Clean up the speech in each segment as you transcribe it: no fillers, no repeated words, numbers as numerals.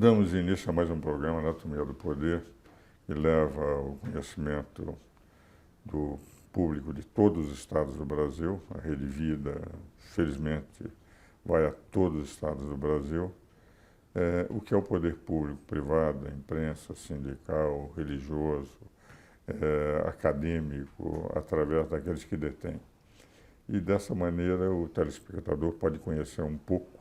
Damos início a mais um programa, Anatomia do Poder, que leva o conhecimento do público de todos os estados do Brasil. A Rede Vida, felizmente, vai a todos os estados do Brasil. O que é o poder público, privado, a imprensa, sindical, religioso, acadêmico, através daqueles que detêm. E dessa maneira o telespectador pode conhecer um pouco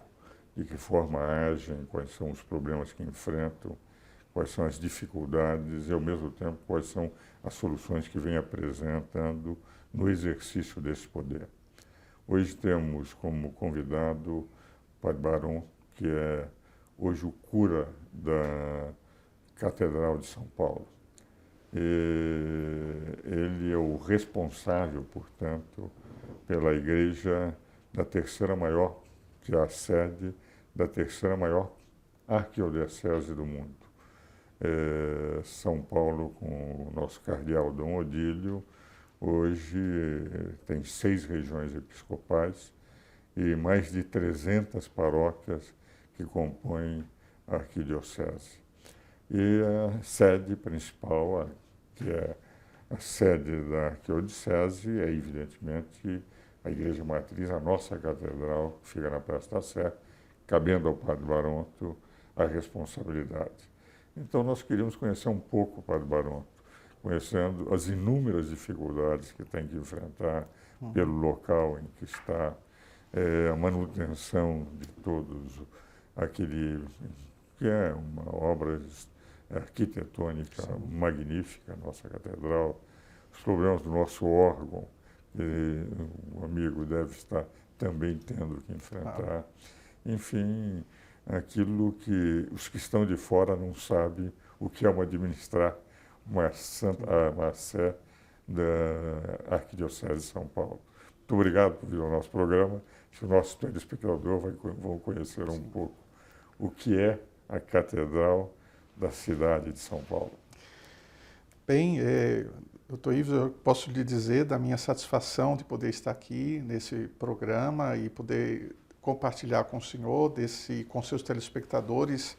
de que forma agem, quais são os problemas que enfrentam, quais são as dificuldades e, ao mesmo tempo, quais são as soluções que vem apresentando no exercício desse poder. Hoje temos como convidado o Padre Barão, que é hoje o cura da Catedral de São Paulo. Ele é o responsável, portanto, pela igreja da terceira maior, que é a sede da terceira maior arquidiocese do mundo. São Paulo, com o nosso cardeal Dom Odílio, hoje tem 6 regiões episcopais e mais de 300 paróquias que compõem a arquidiocese. E a sede principal, que é a sede da arquidiocese, é evidentemente a Igreja Matriz, a nossa catedral, que fica na Praça da Sé, cabendo ao Padre Baronto a responsabilidade. Então nós queríamos conhecer um pouco o Padre Baronto, conhecendo as inúmeras dificuldades que tem que enfrentar pelo local em que está, a manutenção de todos aquele que é uma obra arquitetônica magnífica, a nossa catedral, os problemas do nosso órgão, que o amigo deve estar também tendo que enfrentar. Enfim, aquilo que os que estão de fora não sabem o que é administrar uma sé da Arquidiocese de São Paulo. Muito obrigado por vir ao nosso programa. O nosso telespectador vão conhecer um pouco o que é a Catedral da cidade de São Paulo. Bem, doutor Ives, eu posso lhe dizer da minha satisfação de poder estar aqui nesse programa e poder compartilhar com o senhor, com seus telespectadores,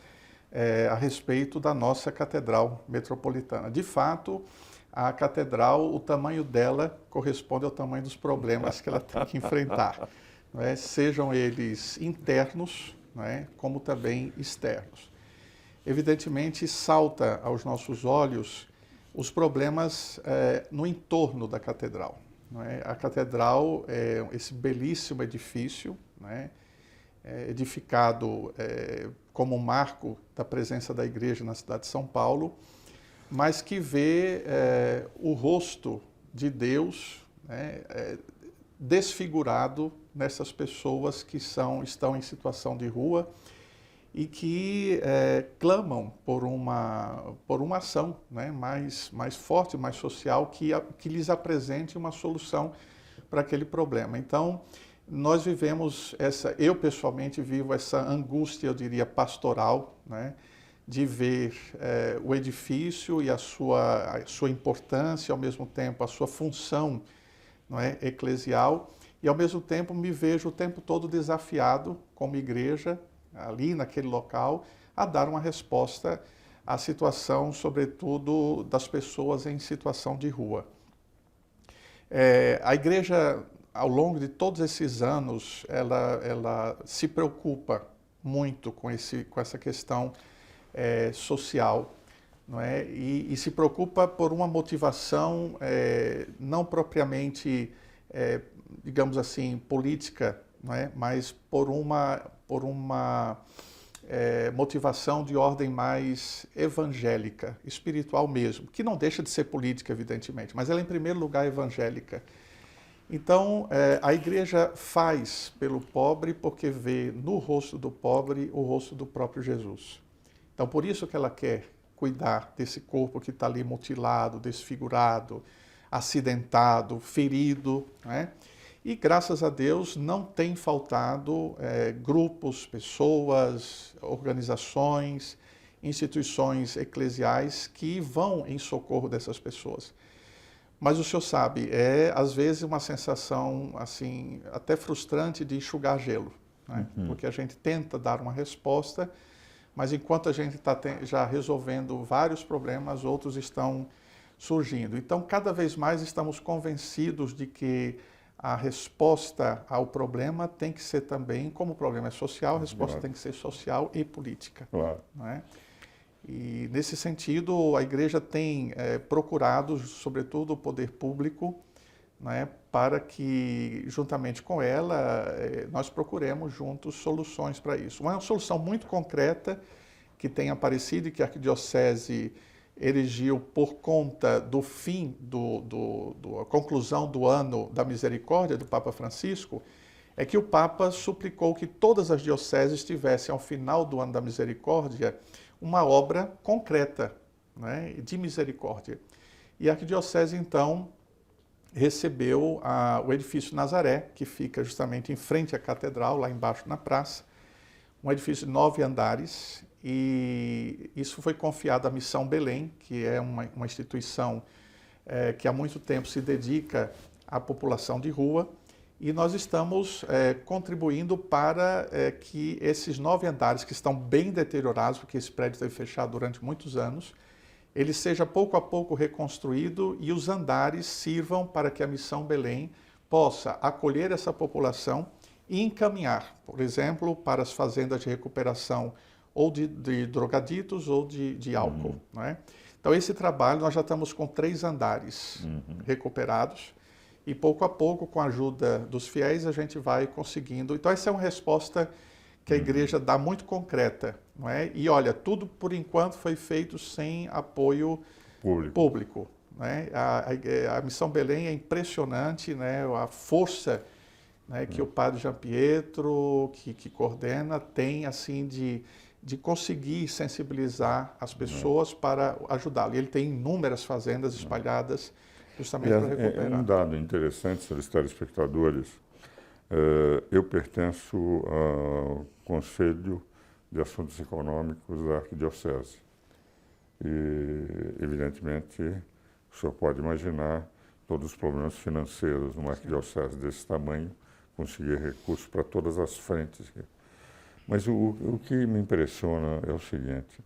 a respeito da nossa Catedral Metropolitana. De fato, a catedral, o tamanho dela corresponde ao tamanho dos problemas que ela tem que enfrentar, não é? Sejam eles internos, não é? Como também externos. Evidentemente, salta aos nossos olhos os problemas no entorno da catedral. Não é? A catedral é esse belíssimo edifício, não é? Edificado como marco da presença da igreja na cidade de São Paulo, mas que vê o rosto de Deus, né, desfigurado nessas pessoas que estão em situação de rua e que clamam por uma ação, né, mais forte, mais social, que lhes apresente uma solução para aquele problema. Então, nós vivemos eu pessoalmente vivo essa angústia, eu diria, pastoral, né, de ver o edifício e a sua importância, ao mesmo tempo a sua função, não é, eclesial, e ao mesmo tempo me vejo o tempo todo desafiado como igreja, ali naquele local, a dar uma resposta à situação, sobretudo, das pessoas em situação de rua. A igreja, ao longo de todos esses anos, ela se preocupa muito com essa questão social, não é? E se preocupa por uma motivação não propriamente, digamos assim, política, não é? Mas por uma motivação de ordem mais evangélica, espiritual mesmo, que não deixa de ser política, evidentemente, mas ela, em primeiro lugar, é evangélica. Então, a igreja faz pelo pobre porque vê no rosto do pobre o rosto do próprio Jesus. Então, por isso que ela quer cuidar desse corpo que está ali mutilado, desfigurado, acidentado, ferido, né? E, graças a Deus, não tem faltado grupos, pessoas, organizações, instituições eclesiais que vão em socorro dessas pessoas. Mas o senhor sabe, às vezes uma sensação assim, até frustrante de enxugar gelo, né? Porque a gente tenta dar uma resposta, mas enquanto a gente está já resolvendo vários problemas, outros estão surgindo. Então, cada vez mais estamos convencidos de que a resposta ao problema tem que ser também, como o problema é social, a resposta tem que ser social e política. Claro. Não é? E, nesse sentido, a Igreja tem procurado, sobretudo o poder público, né, para que, juntamente com ela, nós procuremos juntos soluções para isso. Uma solução muito concreta que tem aparecido e que a Arquidiocese erigiu por conta do fim, a conclusão do ano da misericórdia do Papa Francisco, é que o Papa suplicou que todas as dioceses tivessem, ao final do ano da misericórdia, uma obra concreta, né, de misericórdia. E a Arquidiocese, então, recebeu o edifício Nazaré, que fica justamente em frente à catedral, lá embaixo na praça, um edifício de 9 andares, e isso foi confiado à Missão Belém, que é uma instituição que há muito tempo se dedica à população de rua, e nós estamos contribuindo para que esses 9 andares, que estão bem deteriorados, porque esse prédio esteve fechado durante muitos anos, ele seja pouco a pouco reconstruído e os andares sirvam para que a Missão Belém possa acolher essa população e encaminhar, por exemplo, para as fazendas de recuperação ou de drogaditos ou de álcool. Não é? Então, esse trabalho, nós já estamos com 3 andares recuperados e pouco a pouco, com a ajuda dos fiéis, a gente vai conseguindo. Então, essa é uma resposta que a Igreja dá muito concreta. Não é? E olha, tudo por enquanto foi feito sem apoio público. Né? A Missão Belém é impressionante, né? A força, né, que o padre Jean Pietro, que coordena, tem assim de conseguir sensibilizar as pessoas para ajudá-lo. E ele tem inúmeras fazendas espalhadas justamente para recuperar. É um dado interessante, senhores telespectadores. Eu pertenço ao Conselho de Assuntos Econômicos da Arquidiocese. E, evidentemente, o senhor pode imaginar todos os problemas financeiros numa arquidiocese desse tamanho, conseguir recursos para todas as frentes. Mas o que me impressiona é o seguinte: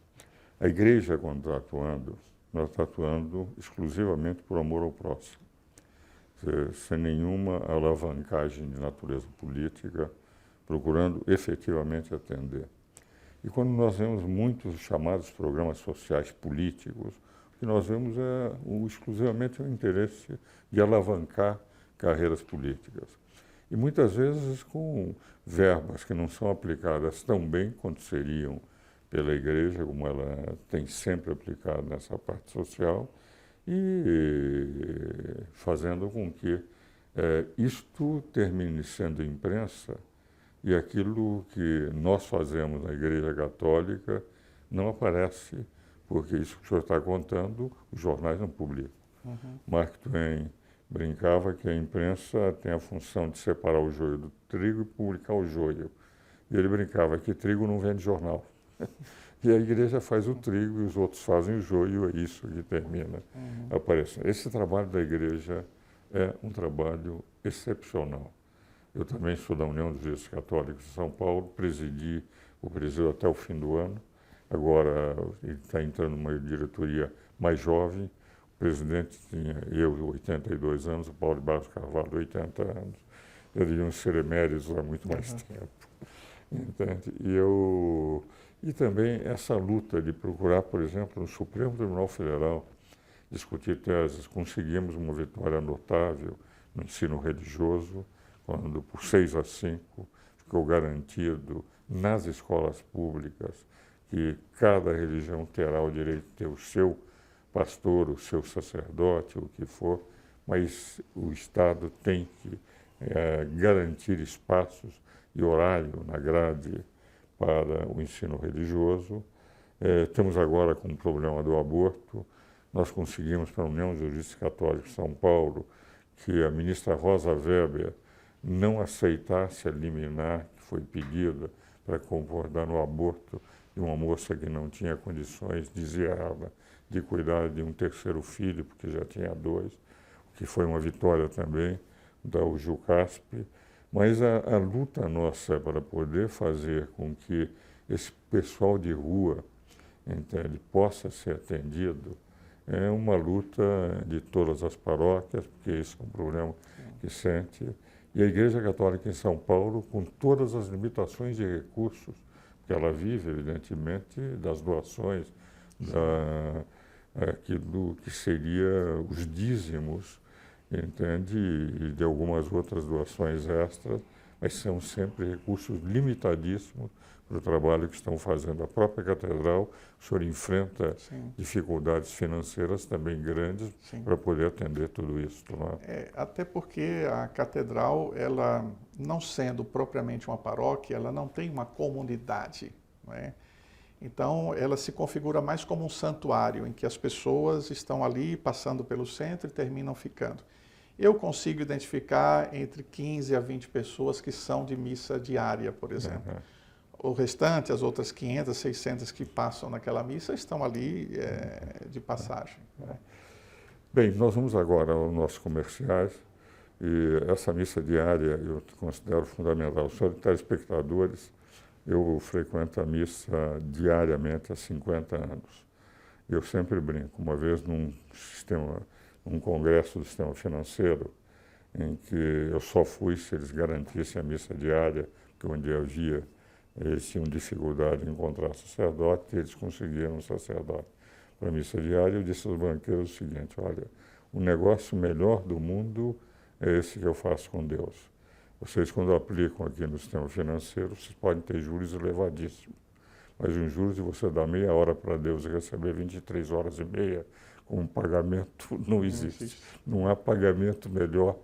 a Igreja, quando está atuando, ela está atuando exclusivamente por amor ao próximo, sem nenhuma alavancagem de natureza política, procurando efetivamente atender. E quando nós vemos muitos chamados programas sociais políticos, o que nós vemos é exclusivamente o interesse de alavancar carreiras políticas. E muitas vezes com verbas que não são aplicadas tão bem quanto seriam pela Igreja, como ela tem sempre aplicado nessa parte social, e fazendo com que isto termine sendo imprensa e aquilo que nós fazemos na Igreja Católica não aparece, porque isso que o senhor está contando, os jornais não publicam. Mark Twain brincava que a imprensa tem a função de separar o joio do trigo e publicar o joio. E ele brincava que trigo não vende jornal. E a Igreja faz o trigo e os outros fazem o joio, é isso que termina aparecendo. Esse trabalho da Igreja é um trabalho excepcional. Eu também sou da União dos Bispos Católicos de São Paulo, presidi o presídio até o fim do ano. Agora ele está entrando numa diretoria mais jovem. O presidente tinha, eu, 82 anos, o Paulo de Barros Carvalho, 80 anos. Já deviam ser eméritos há muito mais tempo. Entende? E também essa luta de procurar, por exemplo, no Supremo Tribunal Federal, discutir teses. Conseguimos uma vitória notável no ensino religioso, quando por 6-5 ficou garantido nas escolas públicas que cada religião terá o direito de ter o seu pastor, o seu sacerdote, o que for, mas o Estado tem que garantir espaços e horário na grade para o ensino religioso. Temos agora com o problema do aborto. Nós conseguimos, para a União dos Juristas Católicos de São Paulo, que a ministra Rosa Weber não aceitasse a liminar que foi pedida para concordar no aborto de uma moça que não tinha condições, dizia ela, de cuidar de um 3º filho, porque já tinha 2, o que foi uma vitória também da UJUCASP. Mas a luta nossa é para poder fazer com que esse pessoal de rua, entende, possa ser atendido, é uma luta de todas as paróquias, porque isso é um problema que sente. E a Igreja Católica em São Paulo, com todas as limitações de recursos, porque ela vive, evidentemente, das doações, aquilo que seria os dízimos, entende, e de algumas outras doações extras, mas são sempre recursos limitadíssimos para o trabalho que estão fazendo. A própria catedral, o senhor enfrenta dificuldades financeiras também grandes para poder atender tudo isso. Até porque a catedral, ela não sendo propriamente uma paróquia, ela não tem uma comunidade, não é? Então, ela se configura mais como um santuário, em que as pessoas estão ali passando pelo centro e terminam ficando. Eu consigo identificar entre 15 a 20 pessoas que são de missa diária, por exemplo. O restante, as outras 500, 600 que passam naquela missa, estão ali de passagem. Bem, nós vamos agora aos nossos comerciais. E essa missa diária eu considero fundamental. Os senhores telespectadores, eu frequento a missa diariamente há 50 anos. Eu sempre brinco. Uma vez num congresso do sistema financeiro, em que eu só fui se eles garantissem a missa diária, porque onde havia, eles tinham dificuldade em encontrar sacerdote, e eles conseguiram um sacerdote para a missa diária. Eu disse aos banqueiros o seguinte: olha, o negócio melhor do mundo é esse que eu faço com Deus. Vocês, quando aplicam aqui no sistema financeiro, vocês podem ter juros elevadíssimos, mas os juros de você dar meia hora para Deus e receber 23 horas e meia como pagamento não existe. Não há pagamento melhor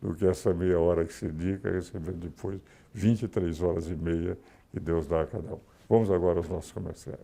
do que essa meia hora que se dedica a receber depois 23 horas e meia que Deus dá a cada um. Vamos agora aos nossos comerciais.